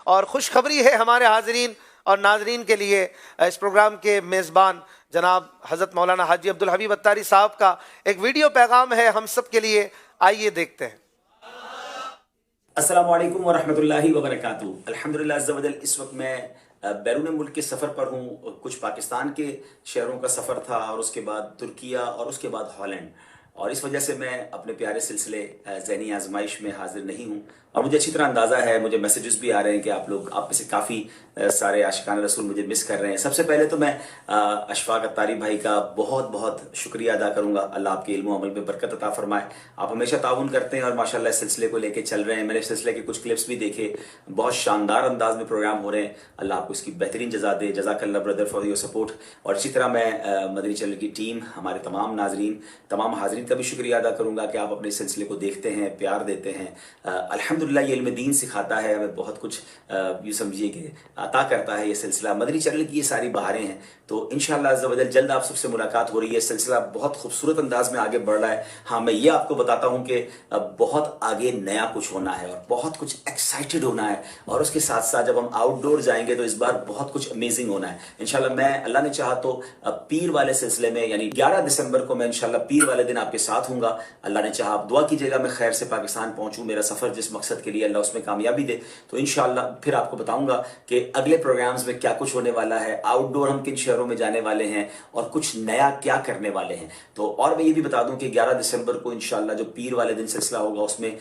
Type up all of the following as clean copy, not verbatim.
اور خوشخبری ہے ہمارے حاضرین اور ناظرین کے لیے، اس پروگرام کے میزبان جناب حضرت مولانا حاجی عبدالحبیب اتاری صاحب کا ایک ویڈیو پیغام ہے ہم سب کے لیے، آئیے دیکھتے ہیں۔ السلام علیکم ورحمۃ اللہ وبرکاتہ۔ الحمدللہ عز و جل، اس وقت میں بیرون ملک کے سفر پر ہوں۔ کچھ پاکستان کے شہروں کا سفر تھا، اور اس کے بعد ترکیہ، اور اس کے بعد ہالینڈ، اور اس وجہ سے میں اپنے پیارے سلسلے ذہنی آزمائش میں حاضر نہیں ہوں۔ اور مجھے اچھی طرح اندازہ ہے، مجھے میسیجز بھی آ رہے ہیں کہ آپ میں سے کافی سارے عاشقان رسول مجھے مس کر رہے ہیں۔ سب سے پہلے تو میں اشفاق اتاری بھائی کا بہت بہت شکریہ ادا کروں گا۔ اللہ آپ کے علم و عمل میں برکت عطا فرمائے۔ آپ ہمیشہ تعاون کرتے ہیں اور ماشاءاللہ اس سلسلے کو لے کے چل رہے ہیں۔ میں نے اس سلسلے کے کچھ کلپس بھی دیکھے، بہت شاندار انداز میں پروگرام ہو رہے ہیں۔ اللہ آپ کو اس کی بہترین جزا دے۔ جزاک اللہ بردر فار یور سپورٹ۔ اور اسی طرح میں مدنی چینل کی ٹیم، ہمارے تمام ناظرین، تمام حاضرین کا بھی شکریہ ادا کروں گا کہ آپ اپنے سلسلے کو دیکھتے ہیں، پیار دیتے ہیں۔ الحمدللہ یہ علم دین سکھاتا ہے، ہمیں بہت کچھ یوں سمجھیے کہ عطا کرتا ہے یہ سلسلہ۔ مدنی چینل کی یہ ساری بہاریں ہیں، تو انشاءاللہ عز و جل جلد آپ سب سے ملاقات ہو رہی ہے۔ سلسلہ بہت خوبصورت انداز میں آگے بڑھ رہا ہے۔ ہاں، میں یہ آپ کو بتاتا ہوں کہ بہت آگے نیا کچھ ہونا ہے اور بہت کچھ ایکسائٹڈ ہونا ہے، اور اس کے ساتھ ساتھ جب ہم آؤٹ ڈور جائیں گے تو اس بار بہت کچھ امیزنگ ہونا ہے انشاءاللہ۔ میں اللہ نے چاہا تو پیر والے سلسلے میں، یعنی 11 دسمبر کو میں انشاءاللہ پیر والے دن آپ کے ساتھ ہوں گا۔ اللہ نے چاہا آپ دعا کیجیے گا میں خیر سے پاکستان پہنچوں، میرا سفر جس مقصد کے لیے اللہ اس میں کامیابی دے۔ تو انشاءاللہ پھر آپ کو بتاؤں گا کہ اگلے پروگرامز میں کیا کچھ ہونے والا ہے، آؤٹ ڈور ہم کن شہروں میں جانے والے ہیں، اور کچھ نیا کیا کرنے والے ہیں۔ تو اور میں یہ بھی بتا دوں کہ 11 دسمبر کو انشاءاللہ جو پیر والے دن سلسلہ ہوگا، اس میں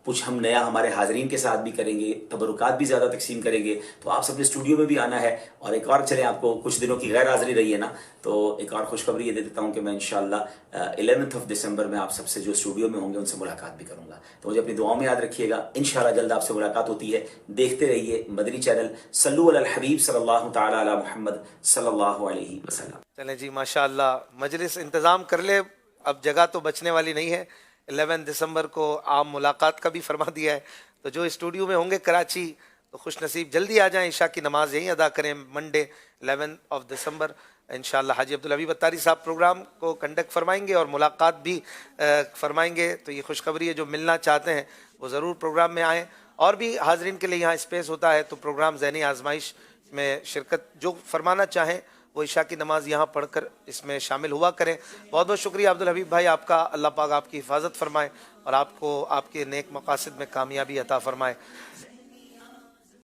کچھ ہم نیا ہمارے حاضرین کے ساتھ بھی کریں گے، تبرکات بھی زیادہ تقسیم کریں گے۔ تو آپ سب نے اسٹوڈیو میں بھی آنا ہے۔ اور ایک اور چلیں، آپ کو کچھ دنوں کی غیر حاضری رہی ہے نا، تو ایک اور خوشخبری یہ دے دیتا ہوں کہ میں انشاءاللہ 11 دسمبر میں آپ سب سے جو اسٹوڈیو میں ہوں گے ان سے ملاقات بھی کروں گا۔ تو مجھے اپنی دعاؤں میں یاد رکھیے گا، انشاءاللہ جلد آپ سے ملاقات ہوتی ہے۔ دیکھتے رہیے مدنی چینل۔ صلو علی الحبیب صلی اللہ تعالی علی محمد صلی اللہ علیہ وسلم۔ چلیں جی، ماشاءاللہ مجلس انتظام کر لے، اب جگہ تو بچنے والی نہیں ہے۔ 11 دسمبر کو عام ملاقات کا بھی فرما دیا ہے، تو جو اسٹوڈیو میں ہوں گے کراچی تو خوش نصیب جلدی آ جائیں، عشاء کی نماز یہیں ادا کریں۔ منڈے 11 دسمبر انشاءاللہ حاجی عبدالحبیب اتاری صاحب پروگرام کو کنڈکٹ فرمائیں گے اور ملاقات بھی فرمائیں گے۔ تو یہ خوشخبری ہے، جو ملنا چاہتے ہیں وہ ضرور پروگرام میں آئیں۔ اور بھی حاضرین کے لیے یہاں اسپیس ہوتا ہے، تو پروگرام ذہنی آزمائش میں شرکت جو فرمانا چاہیں وہ عشاء کی نماز یہاں پڑھ کر اس میں شامل ہوا کریں۔ بہت بہت شکریہ عبدالحبیب بھائی آپ کا، اللہ پاک آپ کی حفاظت فرمائے اور آپ کو آپ کے نیک مقاصد میں کامیابی عطا فرمائے۔